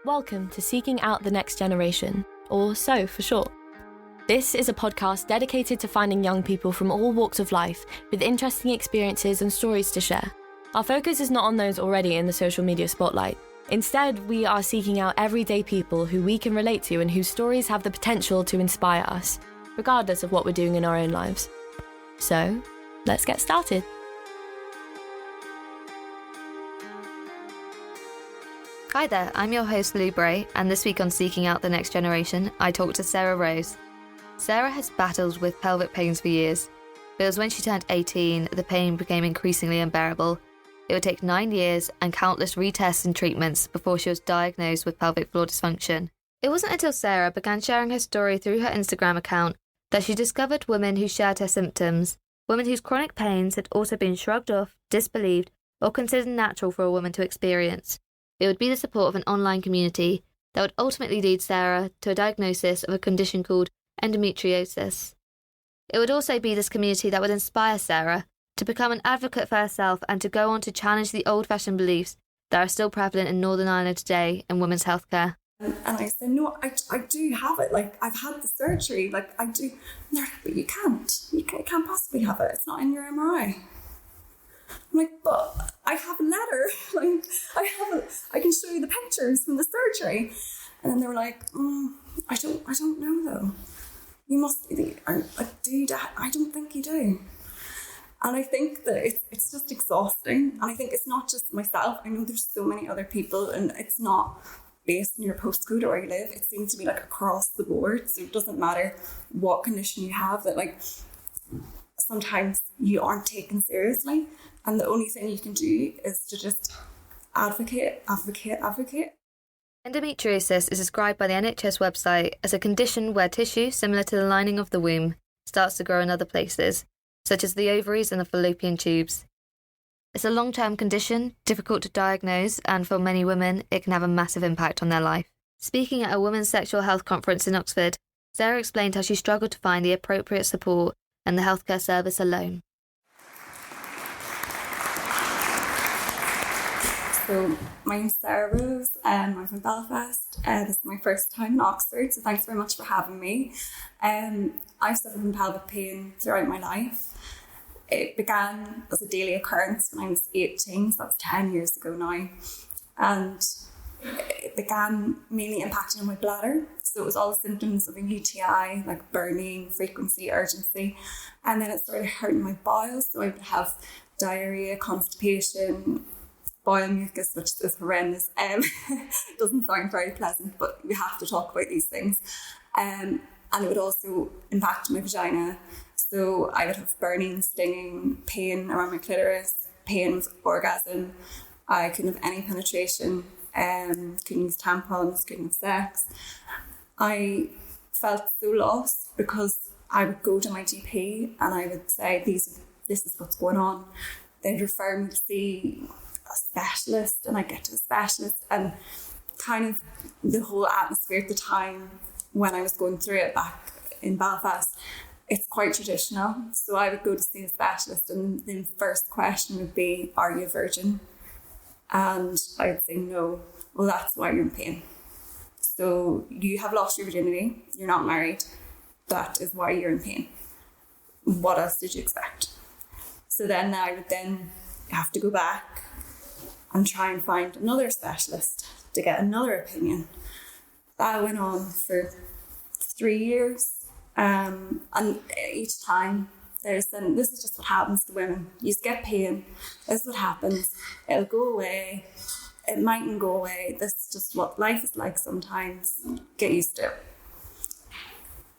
Welcome to Seeking Out the Next Generation, or SO for short. This is a podcast dedicated to finding young people from all walks of life with interesting experiences and stories to share. Our focus is not on those already in the social media spotlight. Instead, we are seeking out everyday people who we can relate to and whose stories have the potential to inspire us, regardless of what we're doing in our own lives. So, let's get started. Hi there, I'm your host Lou Bray, and this week on Seeking Out the Next Generation, I talked to Sarah Rose. Sarah has battled with pelvic pains for years, but it was when she turned 18 the pain became increasingly unbearable. It would take 9 years and countless retests and treatments before she was diagnosed with pelvic floor dysfunction. It wasn't until Sarah began sharing her story through her Instagram account that she discovered women who shared her symptoms, women whose chronic pains had also been shrugged off, disbelieved, or considered natural for a woman to experience. It would be the support of an online community that would ultimately lead Sarah to a diagnosis of a condition called endometriosis. It would also be this community that would inspire Sarah to become an advocate for herself and to go on to challenge the old-fashioned beliefs that are still prevalent in Northern Ireland today in women's healthcare. And I said, no, I do have it. Like, I've had the surgery. Like, I do. And they're like, but you can't. You can't possibly have it. It's not in your MRI. I'm like, but I have a letter. Like, I can show you the pictures from the surgery. And then they were like, I don't know though. You must. I don't think you do. And I think that it's just exhausting. And I think it's not just myself. I know there's so many other people, and it's not based on your postcode or where you live. It seems to be like across the board. So it doesn't matter what condition you have, that like sometimes you aren't taken seriously. And the only thing you can do is to just advocate. Endometriosis is described by the NHS website as a condition where tissue similar to the lining of the womb starts to grow in other places, such as the ovaries and the fallopian tubes. It's a long-term condition, difficult to diagnose, and for many women, it can have a massive impact on their life. Speaking at a women's sexual health conference in Oxford, Sarah explained how she struggled to find the appropriate support and the healthcare service alone. So my name's Sarah Rose, I'm from Belfast. This is my first time in Oxford, so thanks very much for having me. I've suffered from pelvic pain throughout my life. It began as a daily occurrence when I was 18, so that's 10 years ago now. And it began mainly impacting on my bladder. So it was all the symptoms of a UTI, like burning, frequency, urgency. And then it started hurting my bowels, so I would have diarrhea, constipation, bowel mucus, which is horrendous. Doesn't sound very pleasant, but we have to talk about these things. And it would also impact my vagina. So I would have burning, stinging, pain around my clitoris, pain with orgasm. I couldn't have any penetration, couldn't use tampons, couldn't have sex. I felt so lost because I would go to my GP and I would say, this is what's going on. They'd refer me to see a specialist, and I get to the specialist, and kind of the whole atmosphere at the time when I was going through it back in Belfast, it's quite traditional. So I would go to see a specialist, and the first question would be, are you a virgin? And I would say no. Well, that's why you're in pain. So you have lost your virginity, you're not married, that is why you're in pain. What else did you expect? So then I would then have to go back and try and find another specialist to get another opinion. That went on for 3 years. And each time they're saying, this is just what happens to women. You just get pain. This is what happens. It'll go away. It mightn't go away. This is just what life is like sometimes. Get used to it.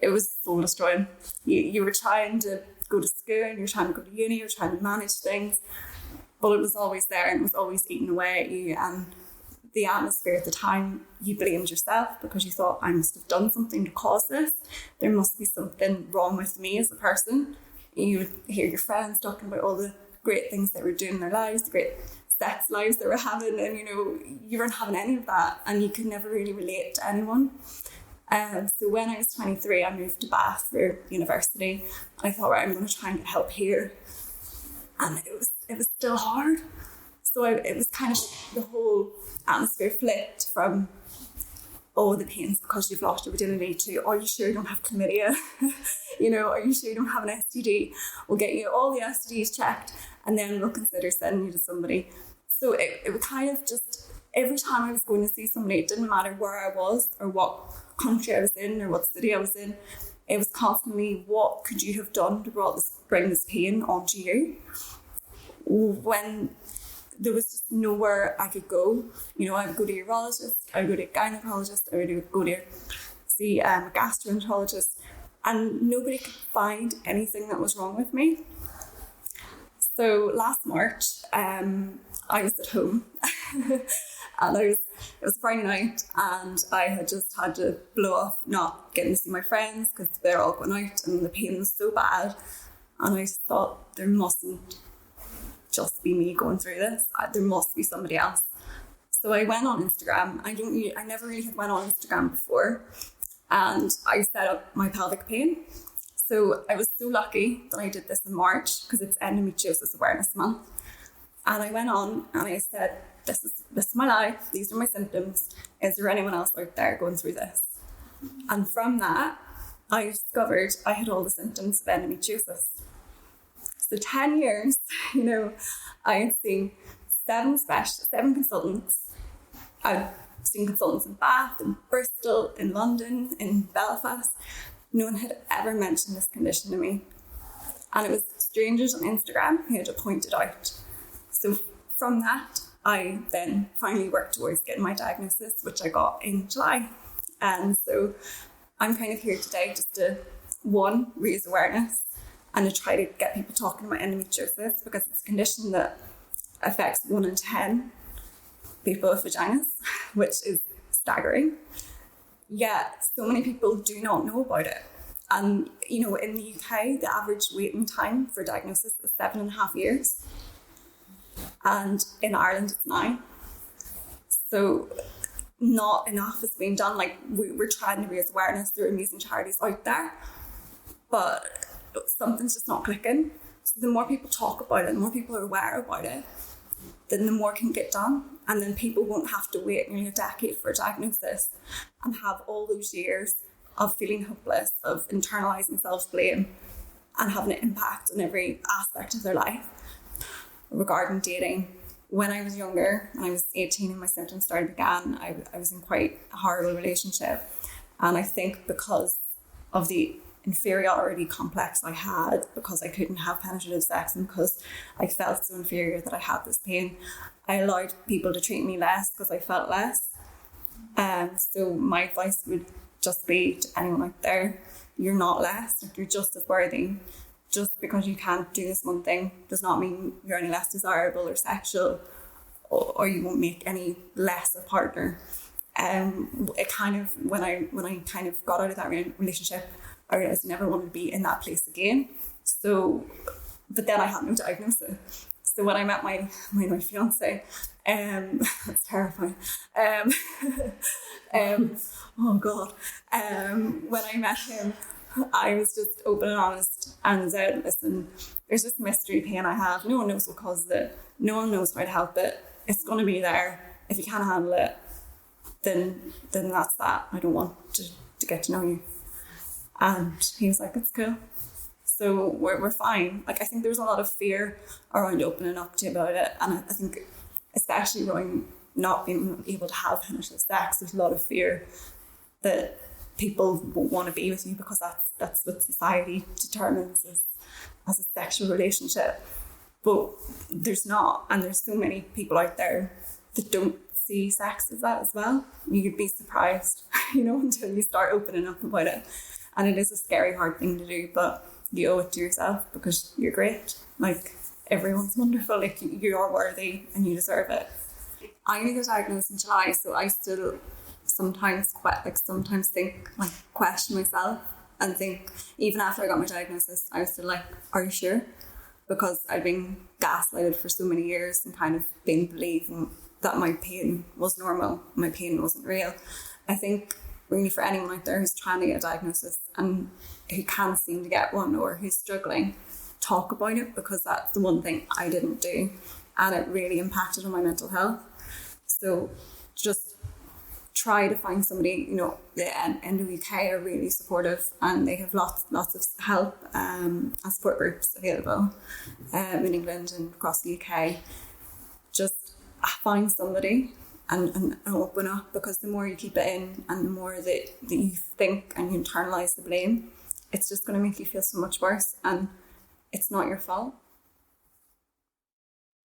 It was soul destroying. You were trying to go to school, you were trying to go to uni, you were trying to manage things, but it was always there and it was always eating away at you. And the atmosphere at the time, you blamed yourself because you thought, I must have done something to cause this. There must be something wrong with me as a person. You would hear your friends talking about all the great things they were doing in their lives, the great sex lives they were having, and you weren't having any of that, and you could never really relate to anyone. So when I was 23, I moved to Bath for university. I thought, right, I'm going to try and get help here, and it was still hard. So it was kind of the whole atmosphere flipped from oh, the pain's because you've lost your virginity, to, are you sure you don't have chlamydia? Are you sure you don't have an STD? We'll get you all the STDs checked, and then we'll consider sending you to somebody. So it would kind of just, every time I was going to see somebody, it didn't matter where I was or what country I was in or what city I was in, it was constantly, what could you have done to bring this pain onto you? When there was just nowhere I could go. I would go to a urologist, I would go to a gynecologist, I would go to see a gastroenterologist, and nobody could find anything that was wrong with me. So last March, I was at home and it was Friday night, and I had just had to blow off not getting to see my friends because they're all going out and the pain was so bad. And I just thought, there mustn't just be me going through this. There must be somebody else. So I went on Instagram. I never really had went on Instagram before, and I set up my pelvic pain. So I was so lucky that I did this in March because it's Endometriosis Awareness Month. And I went on and I said, this is my life. These are my symptoms. Is there anyone else out there going through this? And from that, I discovered I had all the symptoms of endometriosis. So 10 years, I had seen seven consultants. I've seen consultants in Bath, in Bristol, in London, in Belfast. No one had ever mentioned this condition to me. And it was strangers on Instagram who had pointed out. So from that, I then finally worked towards getting my diagnosis, which I got in July. And so I'm kind of here today just to, one, raise awareness and to try to get people talking about endometriosis, because it's a condition that affects 1 in 10 people with vaginas, which is staggering. Yet so many people do not know about it. And, in the UK, the average waiting time for diagnosis is 7.5 years. And in Ireland, it's 9. So not enough is being done. Like, we're trying to raise awareness through amazing charities out there, but something's just not clicking. So the more people talk about it, the more people are aware about it, then the more can get done. And then people won't have to wait nearly a decade for a diagnosis and have all those years of feeling hopeless, of internalising self-blame and having an impact on every aspect of their life. Regarding dating, when I was younger, when I was 18 and my symptoms began, I was in quite a horrible relationship. And I think because of the inferiority complex I had, because I couldn't have penetrative sex and because I felt so inferior that I had this pain, I allowed people to treat me less because I felt less. So my advice would just be to anyone out there, you're not less, you're just as worthy. Just because you can't do this one thing does not mean you're any less desirable or sexual, or you won't make any less a partner. It kind of, when I kind of got out of that relationship, I realised I never wanted to be in that place again. So, but then I had no diagnosis. So when I met my fiance, that's terrifying. Oh God. When I met him, I was just open and honest and said, listen, there's this mystery pain I have. No one knows what causes it. No one knows how to help it. It's going to be there. If you can't handle it, then that's that. I don't want to get to know you. And he was like, it's cool. So we're fine. Like, I think there's a lot of fear around opening up to you about it. And I think especially around not being able to have penetrative sex, there's a lot of fear that people won't want to be with you because that's what society determines as a sexual relationship. But there's not, and there's so many people out there that don't see sex as that as well. You'd be surprised, until you start opening up about it. And it is a scary, hard thing to do, but you owe it to yourself because you're great. Like, everyone's wonderful. Like, you are worthy and you deserve it. I only got diagnosed in July, so I still sometimes question myself and think, even after I got my diagnosis, I was still like, are you sure? Because I'd been gaslighted for so many years and kind of been believing that my pain was normal, my pain wasn't real. I think really for anyone out there who's trying to get a diagnosis and who can't seem to get one or who's struggling, talk about it, because that's the one thing I didn't do and it really impacted on my mental health. So just try to find somebody, in the UK are really supportive, and they have lots of help and support groups available in England and across the UK. Just find somebody and open up, because the more you keep it in and the more that you think and you internalise the blame, it's just going to make you feel so much worse, and it's not your fault.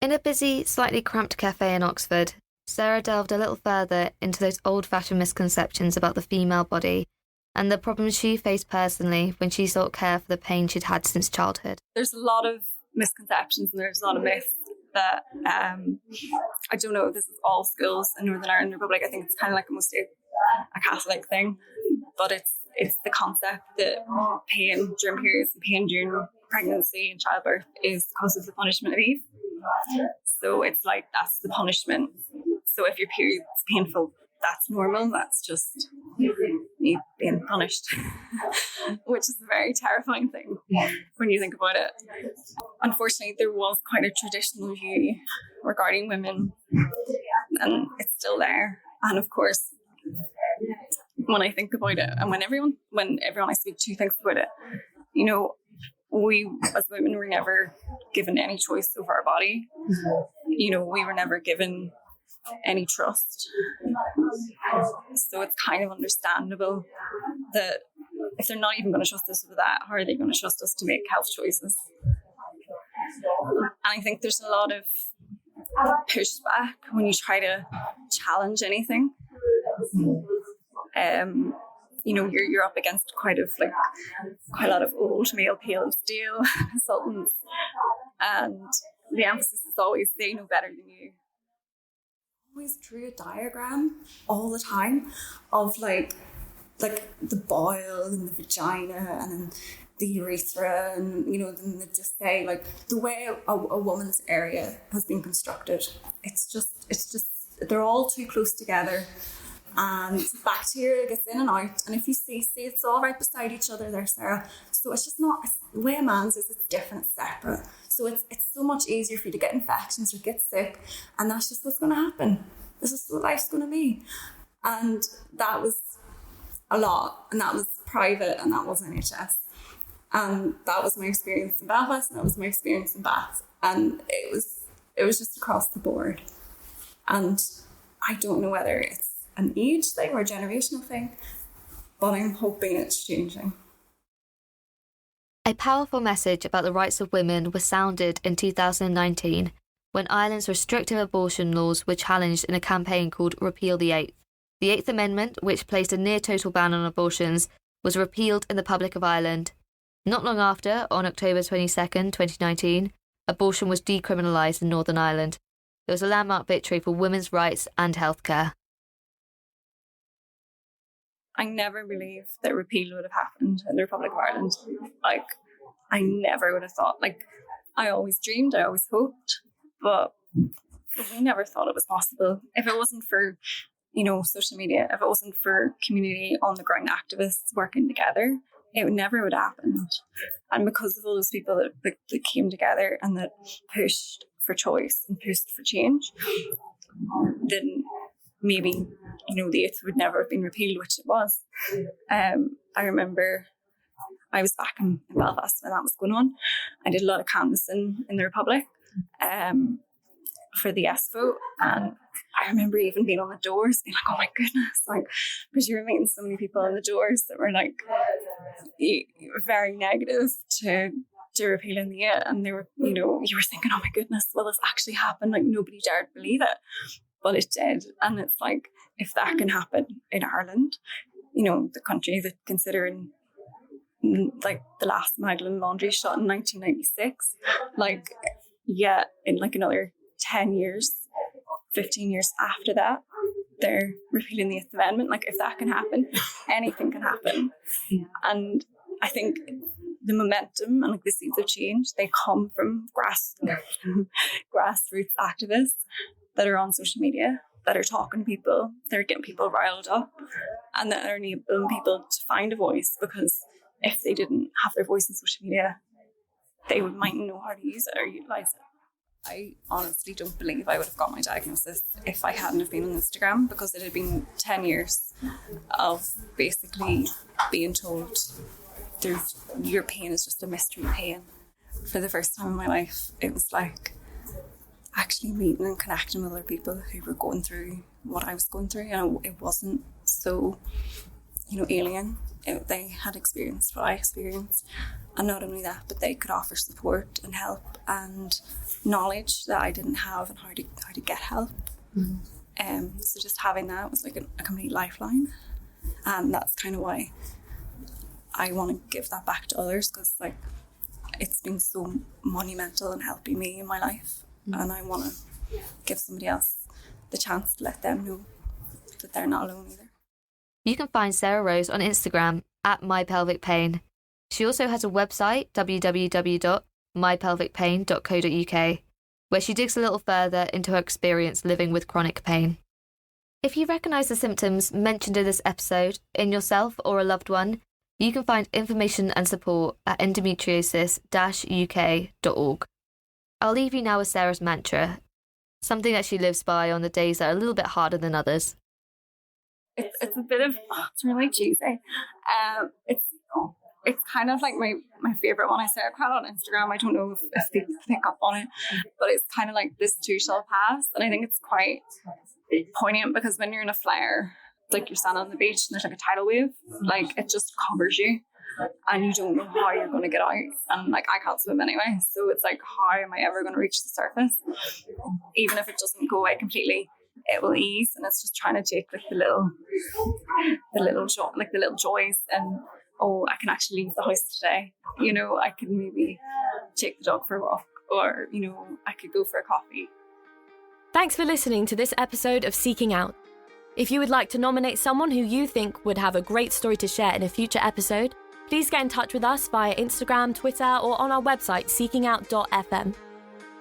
In a busy, slightly cramped cafe in Oxford, Sarah delved a little further into those old-fashioned misconceptions about the female body and the problems she faced personally when she sought care for the pain she'd had since childhood. There's a lot of misconceptions and there's a lot of myths that I don't know if this is all schools in Northern Ireland Republic. I think it's kind of like mostly a Catholic thing, but it's the concept that pain during periods and pain during pregnancy and childbirth is because of the punishment of Eve. So it's like that's the punishment. So if your period's painful, that's normal. That's just you being punished, which is a very terrifying thing when you think about it. Unfortunately, there was quite a traditional view regarding women, and it's still there. And of course, when I think about it, and when everyone I speak to thinks about it, we as women were never given any choice over our body. We were never given any trust. So it's kind of understandable that if they're not even going to trust us with that, how are they going to trust us to make health choices? And I think there's a lot of pushback when you try to challenge anything. You're up against quite a lot of old male pale and steel consultants, and the emphasis is always they know better than you. Always drew a diagram all the time of like the bowel and the vagina and then the urethra, and then they just say like the way a woman's area has been constructed. It's just they're all too close together. And bacteria gets in and out, and if you see it's all right beside each other there, Sarah. So it's just not the way a man's is. It's different, it's separate. So it's so much easier for you to get infections or get sick, and that's just what's going to happen. This is what life's going to be. And that was a lot, and that was private, and that was NHS, and that was my experience in Belfast, and that was my experience in Bath, and it was just across the board. And I don't know whether it's an age thing or a generational thing, but I'm hoping it's changing. A powerful message about the rights of women was sounded in 2019 when Ireland's restrictive abortion laws were challenged in a campaign called Repeal the Eighth. The Eighth Amendment, which placed a near-total ban on abortions, was repealed in the Republic of Ireland. Not long after, on October 22nd, 2019, abortion was decriminalised in Northern Ireland. It was a landmark victory for women's rights and healthcare. I never believed that repeal would have happened in the Republic of Ireland. I never would have thought. I always dreamed, I always hoped, but we never thought it was possible. If it wasn't for, social media, if it wasn't for community on the ground activists working together, it never would have happened. And because of all those people that came together and that pushed for choice and pushed for change, then maybe the Eighth would never have been repealed, which it was. I remember I was back in Belfast when that was going on. I did a lot of canvassing in the Republic for the yes vote, and I remember even being on the doors being like, oh my goodness, because you were meeting so many people on the doors that were very negative to repealing the Eighth, and they were, you were thinking, oh my goodness, will this actually happen? Nobody dared believe it. But it did. And it's if that can happen in Ireland, the country that considering the last Magdalene laundry shot in 1996, in another 10 years, 15 years after that, they're repealing the Eighth Amendment. If that can happen, anything can happen. And I think the momentum and the seeds of change, they come from grassroots activists that are on social media, that are talking to people, that are getting people riled up, and that are enabling people to find a voice, because if they didn't have their voice in social media, they mightn't know how to use it or utilise it. I honestly don't believe I would have got my diagnosis if I hadn't have been on Instagram, because it had been 10 years of basically being told your pain is just a mystery pain. For the first time in my life, it was like actually meeting and connecting with other people who were going through what I was going through, and it wasn't so, alien. They had experienced what I experienced, and not only that, but they could offer support and help and knowledge that I didn't have, and how to get help. So just having that was like a complete lifeline, and that's kind of why I want to give that back to others, because like it's been so monumental in helping me in my life, and I want to give somebody else the chance to let them know that they're not alone either. You can find Sarah Rose on Instagram at mypelvicpain. She also has a website, www.mypelvicpain.co.uk, where she digs a little further into her experience living with chronic pain. If you recognise the symptoms mentioned in this episode in yourself or a loved one, you can find information and support at endometriosis-uk.org. I'll leave you now with Sarah's mantra, something that she lives by on the days that are a little bit harder than others. It's a bit of, it's really cheesy. It's kind of like my favourite one. I say it quite on Instagram. I don't know if people pick up on it, but it's kind of like, this too shall pass. And I think it's quite poignant, because when you're in a flare, like you're standing on the beach and there's like a tidal wave, like it just covers you and you don't know how you're going to get out. And like, I can't swim anyway, so it's like, how am I ever going to reach the surface? Even if it doesn't go away completely, it will ease. And it's just trying to take like the little joys, and I can actually leave the house today. I could maybe take the dog for a walk, or I could go for a coffee. Thanks for listening to this episode of Seeking Out. If you would like to nominate someone who you think would have a great story to share in a future episode, please get in touch with us via Instagram, Twitter, or on our website, seekingout.fm.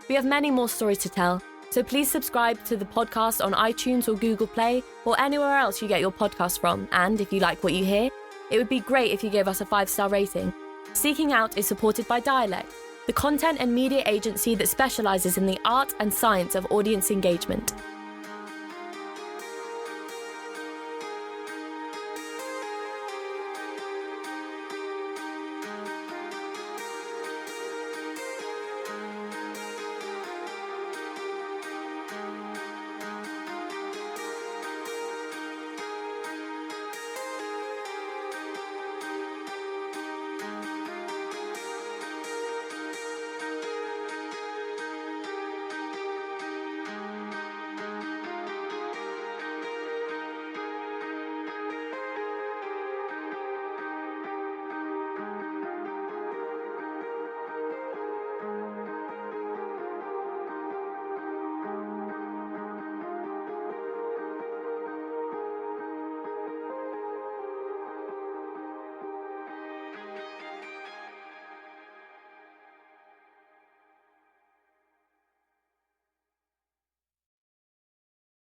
We have many more stories to tell, so please subscribe to the podcast on iTunes or Google Play, or anywhere else you get your podcast from. And if you like what you hear, it would be great if you gave us a 5-star rating. Seeking Out is supported by Dialect, the content and media agency that specialises in the art and science of audience engagement.